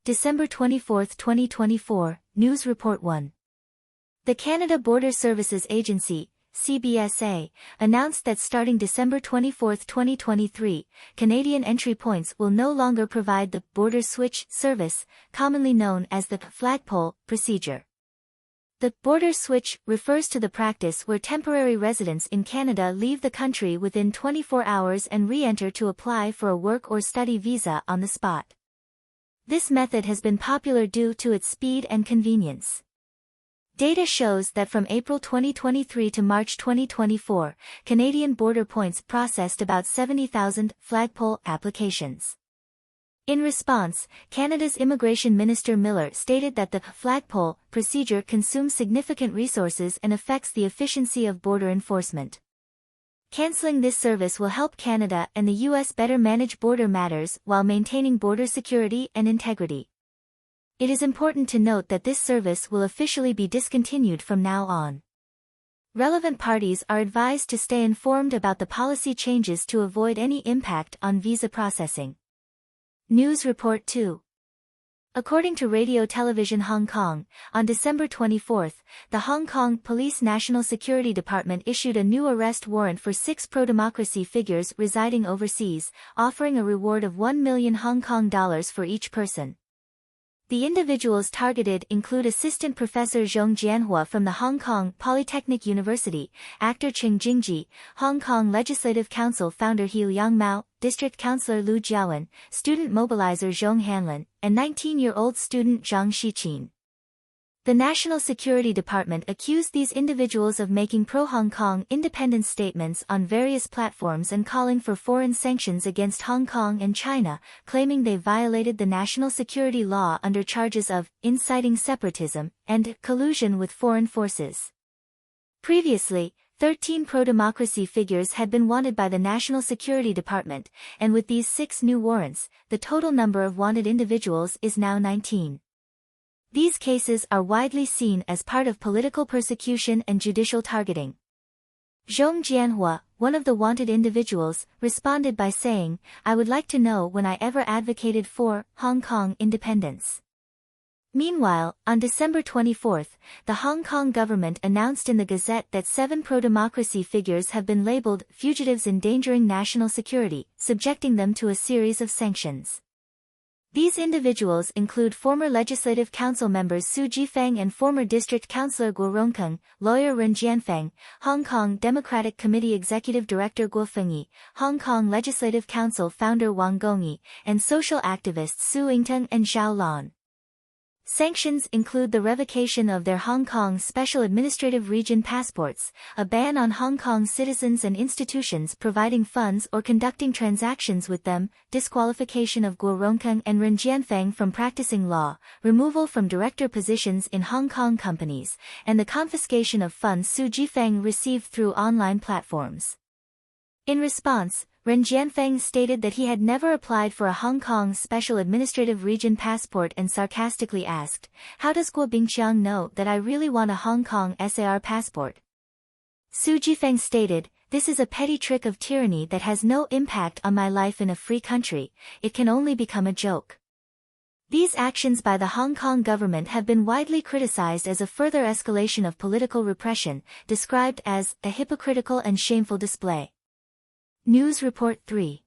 December 24, 2024, News Report 1. The Canada Border Services Agency, CBSA, announced that starting December 24, 2023, Canadian entry points will no longer provide the border switch service, commonly known as the flagpole procedure. The border switch refers to the practice where temporary residents in Canada leave the country within 24 hours and re-enter to apply for a work or study visa on the spot. This method has been popular due to its speed and convenience. Data shows that from April 2023 to March 2024, Canadian border points processed about 70,000 flagpole applications. In response, Canada's Immigration Minister Miller stated that the flagpole procedure consumes significant resources and affects the efficiency of border enforcement. Canceling this service will help Canada and the U.S. better manage border matters while maintaining border security and integrity. It is important to note that this service will officially be discontinued from now on. Relevant parties are advised to stay informed about the policy changes to avoid any impact on visa processing. News Report 2. According to Radio Television Hong Kong, on December 24, the Hong Kong Police National Security Department issued a new arrest warrant for 6 pro-democracy figures residing overseas, offering a reward of 1 million Hong Kong dollars for each person. The individuals targeted include Assistant Professor Zhong Jianhua from the Hong Kong Polytechnic University, actor Cheng Jingji, Hong Kong Legislative Council founder He Liangmao, District Councillor Lu Jiawen, student mobilizer Zhong Hanlin, and 19-year-old student Zhang Xiqin. The National Security Department accused these individuals of making pro-Hong Kong independence statements on various platforms and calling for foreign sanctions against Hong Kong and China, claiming they violated the national security law under charges of inciting separatism and collusion with foreign forces. Previously, 13 pro-democracy figures had been wanted by the National Security Department, and with these 6 new warrants, the total number of wanted individuals is now 19. These cases are widely seen as part of political persecution and judicial targeting. Zhong Jianhua, one of the wanted individuals, responded by saying, "I would like to know when I ever advocated for Hong Kong independence." Meanwhile, on December 24, the Hong Kong government announced in the Gazette that 7 pro-democracy figures have been labeled fugitives endangering national security, subjecting them to a series of sanctions. These individuals include former Legislative Council members Su Jifeng and former District Councillor Guo Rongkeng, lawyer Ren Jianfeng, Hong Kong Democratic Committee Executive Director Guo Fengyi, Hong Kong Legislative Council founder Wang Gongyi, and social activists Su Yingteng and Zhao Lan. Sanctions include the revocation of their Hong Kong Special Administrative Region passports, a ban on Hong Kong citizens and institutions providing funds or conducting transactions with them, disqualification of Guo Rongkeng and Ren Jianfeng from practicing law, removal from director positions in Hong Kong companies, and the confiscation of funds Su Jifeng received through online platforms. In response, Ren Jianfeng stated that he had never applied for a Hong Kong Special Administrative Region passport and sarcastically asked, "How does Guo Bingqiang know that I really want a Hong Kong SAR passport?" Su Jifeng stated, "This is a petty trick of tyranny that has no impact on my life in a free country, it can only become a joke." These actions by the Hong Kong government have been widely criticized as a further escalation of political repression, described as a hypocritical and shameful display. News Report 3.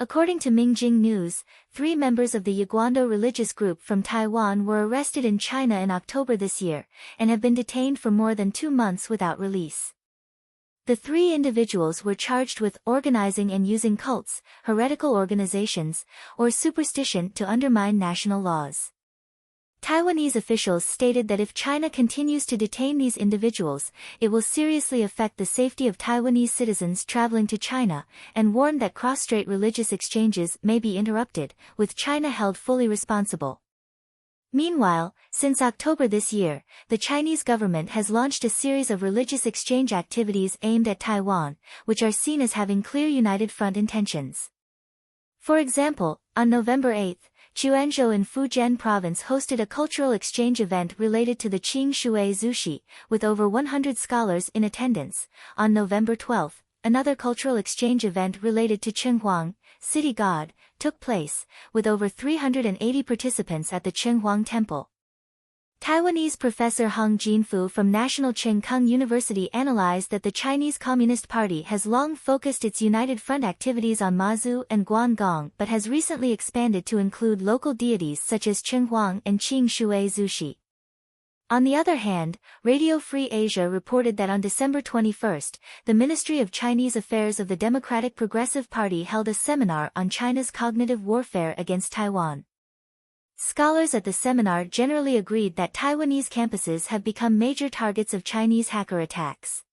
According to Mingjing News, 3 members of the Yaguando religious group from Taiwan were arrested in China in October this year, and have been detained for more than 2 months without release. The 3 individuals were charged with organizing and using cults, heretical organizations, or superstition to undermine national laws. Taiwanese officials stated that if China continues to detain these individuals, it will seriously affect the safety of Taiwanese citizens traveling to China, and warned that cross-strait religious exchanges may be interrupted, with China held fully responsible. Meanwhile, since October this year, the Chinese government has launched a series of religious exchange activities aimed at Taiwan, which are seen as having clear United Front intentions. For example, on November 8, Quanzhou in Fujian province hosted a cultural exchange event related to the Qing Shui Zushi, with over 100 scholars in attendance. On November 12, another cultural exchange event related to Qinhuang, city god, took place, with over 380 participants at the Qinhuang Temple. Taiwanese professor Hong Jinfu from National Cheng Kung University analyzed that the Chinese Communist Party has long focused its United Front activities on Mazu and Guangdong but has recently expanded to include local deities such as Qinhuang and Qing Shui Zushi. On the other hand, Radio Free Asia reported that on December 21, the Ministry of Chinese Affairs of the Democratic Progressive Party held a seminar on China's cognitive warfare against Taiwan. Scholars at the seminar generally agreed that Taiwanese campuses have become major targets of Chinese hacker attacks.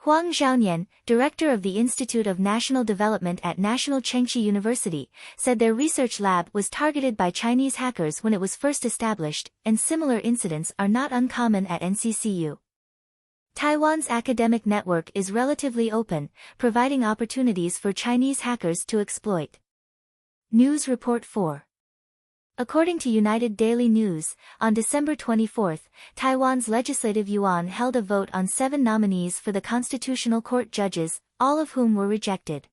Huang Xiaonian, director of the Institute of National Development at National Chengchi University, said their research lab was targeted by Chinese hackers when it was first established, and similar incidents are not uncommon at NCCU. Taiwan's academic network is relatively open, providing opportunities for Chinese hackers to exploit. News Report 4. According to United Daily News, on December 24, Taiwan's Legislative Yuan held a vote on 7 nominees for the Constitutional Court judges, all of whom were rejected.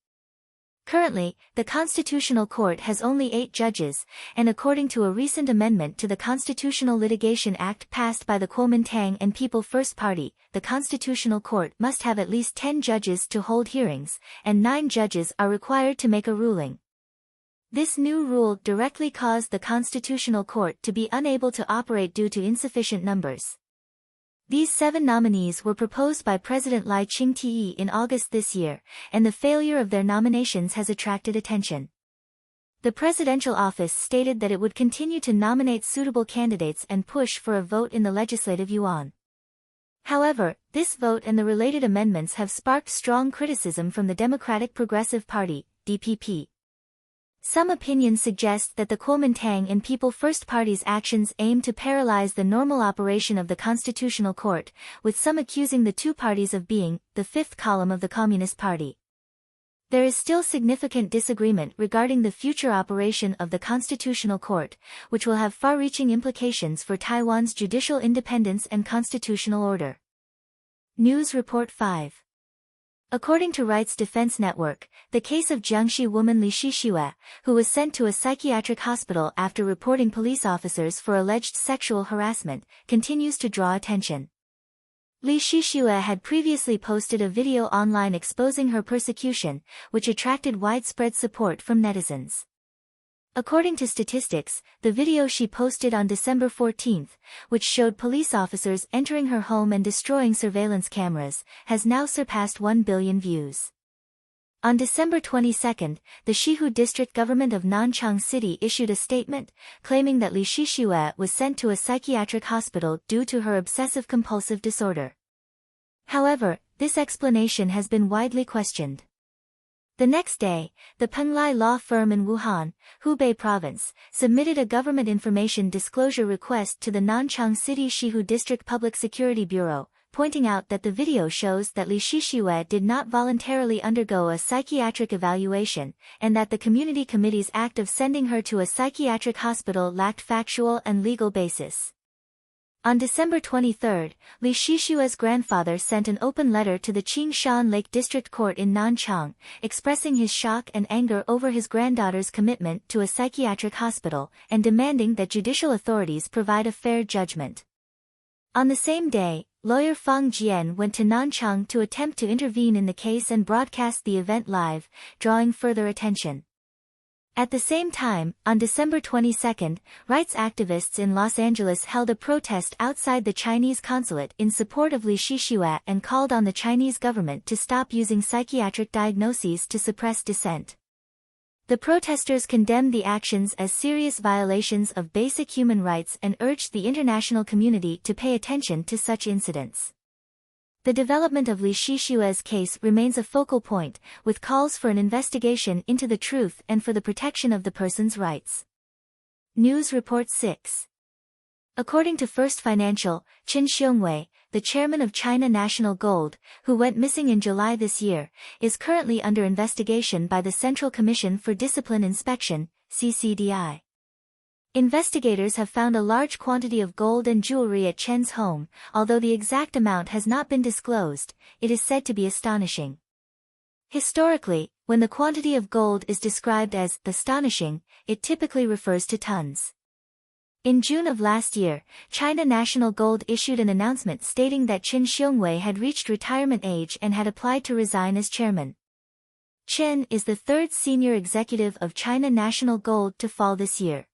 Currently, the Constitutional Court has only 8 judges, and according to a recent amendment to the Constitutional Litigation Act passed by the Kuomintang and People First Party, the Constitutional Court must have at least 10 judges to hold hearings, and 9 judges are required to make a ruling. This new rule directly caused the Constitutional Court to be unable to operate due to insufficient numbers. These 7 nominees were proposed by President Lai Ching-te in August this year, and the failure of their nominations has attracted attention. The presidential office stated that it would continue to nominate suitable candidates and push for a vote in the Legislative Yuan. However, this vote and the related amendments have sparked strong criticism from the Democratic Progressive Party, DPP. Some opinions suggest that the Kuomintang and People First Party's actions aim to paralyze the normal operation of the Constitutional Court, with some accusing the two parties of being the fifth column of the Communist Party. There is still significant disagreement regarding the future operation of the Constitutional Court, which will have far-reaching implications for Taiwan's judicial independence and constitutional order. News Report 5. According to Rights Defense Network, the case of Jiangxi woman Li Shixue, who was sent to a psychiatric hospital after reporting police officers for alleged sexual harassment, continues to draw attention. Li Shixue had previously posted a video online exposing her persecution, which attracted widespread support from netizens. According to statistics, the video she posted on December 14, which showed police officers entering her home and destroying surveillance cameras, has now surpassed 1 billion views. On December 22, the Shihu District Government of Nanchang City issued a statement, claiming that Li Shixue was sent to a psychiatric hospital due to her obsessive-compulsive disorder. However, this explanation has been widely questioned. The next day, the Penglai law firm in Wuhan, Hubei Province, submitted a government information disclosure request to the Nanchang City Shihu District Public Security Bureau, pointing out that the video shows that Li Shixue did not voluntarily undergo a psychiatric evaluation, and that the community committee's act of sending her to a psychiatric hospital lacked factual and legal basis. On December 23, Li Shixue's grandfather sent an open letter to the Qingshan Lake District Court in Nanchang, expressing his shock and anger over his granddaughter's commitment to a psychiatric hospital, and demanding that judicial authorities provide a fair judgment. On the same day, lawyer Fang Jian went to Nanchang to attempt to intervene in the case and broadcast the event live, drawing further attention. At the same time, on December 22, rights activists in Los Angeles held a protest outside the Chinese consulate in support of Li Shixue and called on the Chinese government to stop using psychiatric diagnoses to suppress dissent. The protesters condemned the actions as serious violations of basic human rights and urged the international community to pay attention to such incidents. The development of Li Shixue's case remains a focal point, with calls for an investigation into the truth and for the protection of the person's rights. News Report 6. According to First Financial, Qin Xiongwei, the chairman of China National Gold, who went missing in July this year, is currently under investigation by the Central Commission for Discipline Inspection, CCDI. Investigators have found a large quantity of gold and jewelry at Chen's home, although the exact amount has not been disclosed. It is said to be astonishing. Historically, when the quantity of gold is described as astonishing, it typically refers to tons. In June of last year, China National Gold issued an announcement stating that Qin Xiongwei had reached retirement age and had applied to resign as chairman. Qin is the third senior executive of China National Gold to fall this year.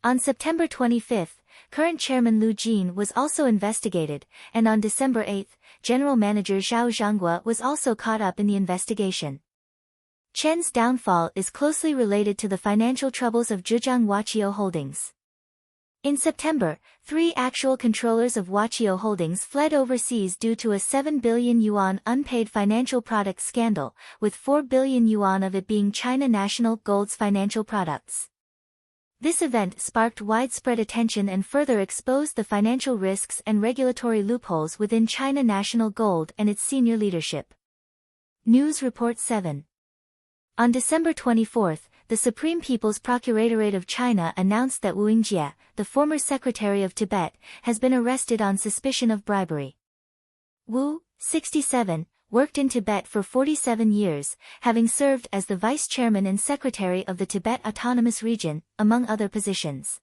On September 25, current chairman Lu Jin was also investigated, and on December 8, general manager Zhao Zhanghua was also caught up in the investigation. Qin's downfall is closely related to the financial troubles of Zhejiang Huaqio Holdings. In September, 3 actual controllers of Huaqio Holdings fled overseas due to a 7 billion yuan unpaid financial products scandal, with 4 billion yuan of it being China National Gold's financial products. This event sparked widespread attention and further exposed the financial risks and regulatory loopholes within China National Gold and its senior leadership. News Report 7. On December 24, the Supreme People's Procuratorate of China announced that Wu Yingjie, the former Secretary of Tibet, has been arrested on suspicion of bribery. Wu, 67, worked in Tibet for 47 years, having served as the Vice Chairman and Secretary of the Tibet Autonomous Region, among other positions.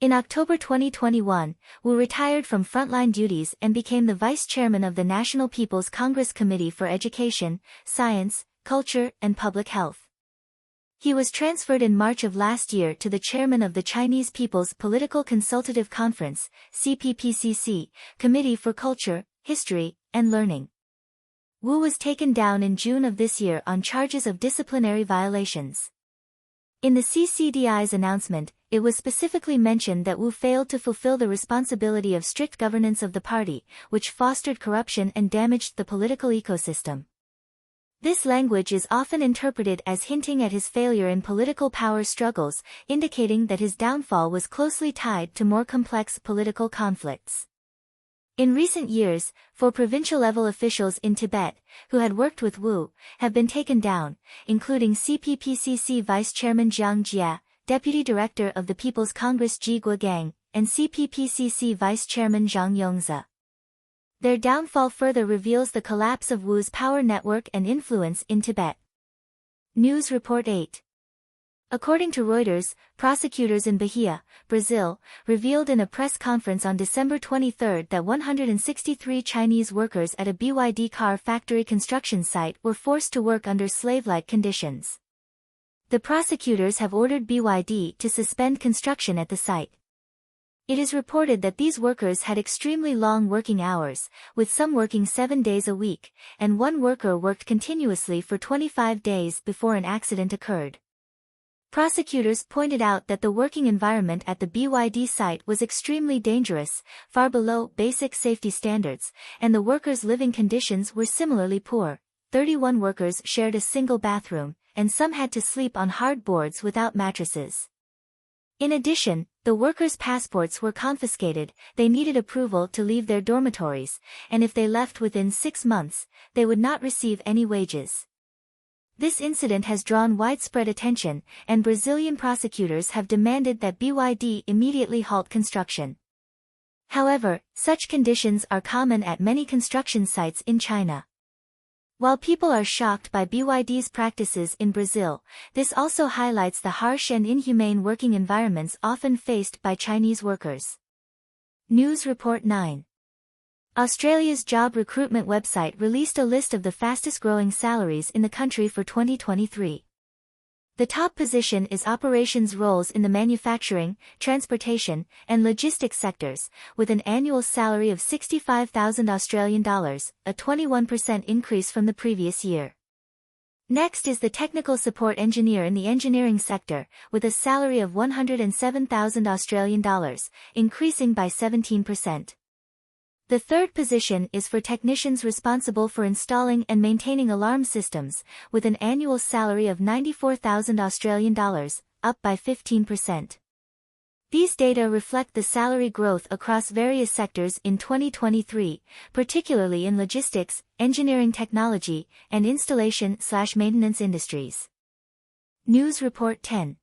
In October 2021, Wu retired from frontline duties and became the Vice Chairman of the National People's Congress Committee for Education, Science, Culture, and Public Health. He was transferred in March of last year to the chairman of the Chinese People's Political Consultative Conference, CPPCC, Committee for Culture, History, and Learning. Wu was taken down in June of this year on charges of disciplinary violations. In the CCDI's announcement, it was specifically mentioned that Wu failed to fulfill the responsibility of strict governance of the party, which fostered corruption and damaged the political ecosystem. This language is often interpreted as hinting at his failure in political power struggles, indicating that his downfall was closely tied to more complex political conflicts. In recent years, 4 provincial-level officials in Tibet, who had worked with Wu, have been taken down, including CPPCC Vice Chairman Jiang Jia, Deputy Director of the People's Congress Ji Guogang, and CPPCC Vice Chairman Zhang Yongzi. Their downfall further reveals the collapse of Wu's power network and influence in Tibet. News Report 8. According to Reuters, prosecutors in Bahia, Brazil, revealed in a press conference on December 23 that 163 Chinese workers at a BYD car factory construction site were forced to work under slave-like conditions. The prosecutors have ordered BYD to suspend construction at the site. It is reported that these workers had extremely long working hours, with some working 7 days a week, and one worker worked continuously for 25 days before an accident occurred. Prosecutors pointed out that the working environment at the BYD site was extremely dangerous, far below basic safety standards, and the workers' living conditions were similarly poor. 31 workers shared a single bathroom, and some had to sleep on hard boards without mattresses. In addition, the workers' passports were confiscated, they needed approval to leave their dormitories, and if they left within 6 months, they would not receive any wages. This incident has drawn widespread attention, and Brazilian prosecutors have demanded that BYD immediately halt construction. However, such conditions are common at many construction sites in China. While people are shocked by BYD's practices in Brazil, this also highlights the harsh and inhumane working environments often faced by Chinese workers. News Report 9. Australia's job recruitment website released a list of the fastest-growing salaries in the country for 2023. The top position is operations roles in the manufacturing, transportation, and logistics sectors, with an annual salary of $65,000, a 21% increase from the previous year. Next is the technical support engineer in the engineering sector, with a salary of $107,000, increasing by 17%. The third position is for technicians responsible for installing and maintaining alarm systems, with an annual salary of $94,000, up by 15%. These data reflect the salary growth across various sectors in 2023, particularly in logistics, engineering technology, and installation/maintenance industries. News Report 10.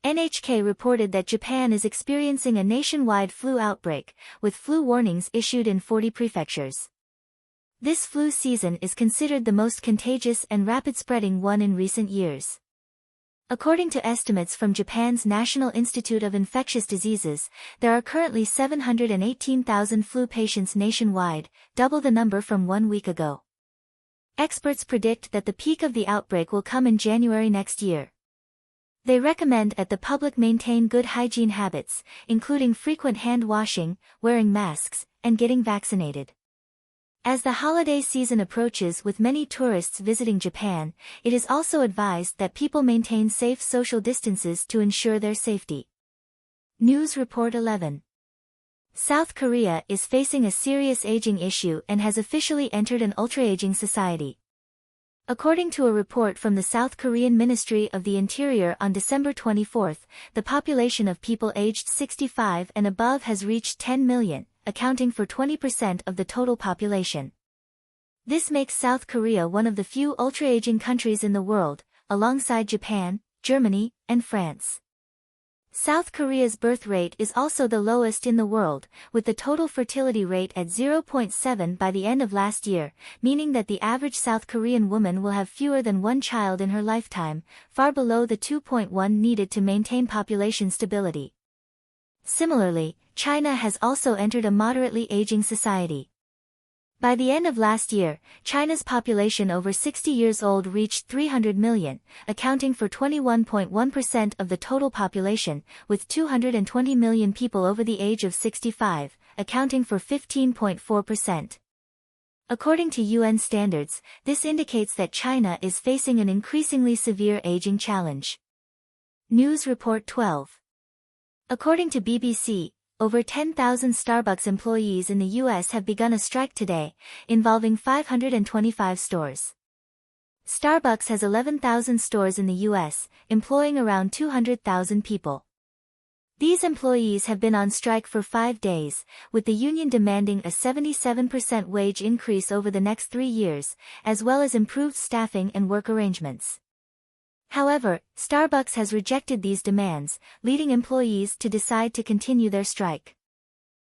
NHK reported that Japan is experiencing a nationwide flu outbreak, with flu warnings issued in 40 prefectures. This flu season is considered the most contagious and rapid-spreading one in recent years. According to estimates from Japan's National Institute of Infectious Diseases, there are currently 718,000 flu patients nationwide, double the number from 1 week ago. Experts predict that the peak of the outbreak will come in January next year. They recommend that the public maintain good hygiene habits, including frequent hand washing, wearing masks, and getting vaccinated. As the holiday season approaches with many tourists visiting Japan, it is also advised that people maintain safe social distances to ensure their safety. News Report 11. South Korea is facing a serious aging issue and has officially entered an ultra-aging society. According to a report from the South Korean Ministry of the Interior on December 24, the population of people aged 65 and above has reached 10 million, accounting for 20% of the total population. This makes South Korea one of the few ultra-aging countries in the world, alongside Japan, Germany, and France. South Korea's birth rate is also the lowest in the world, with the total fertility rate at 0.7 by the end of last year, meaning that the average South Korean woman will have fewer than one child in her lifetime, far below the 2.1 needed to maintain population stability. Similarly, China has also entered a moderately aging society. By the end of last year, China's population over 60 years old reached 300 million, accounting for 21.1% of the total population, with 220 million people over the age of 65, accounting for 15.4%. According to UN standards, this indicates that China is facing an increasingly severe aging challenge. News Report 12. According to BBC, over 10,000 Starbucks employees in the U.S. have begun a strike today, involving 525 stores. Starbucks has 11,000 stores in the U.S., employing around 200,000 people. These employees have been on strike for 5 days, with the union demanding a 77% wage increase over the next 3 years, as well as improved staffing and work arrangements. However, Starbucks has rejected these demands, leading employees to decide to continue their strike.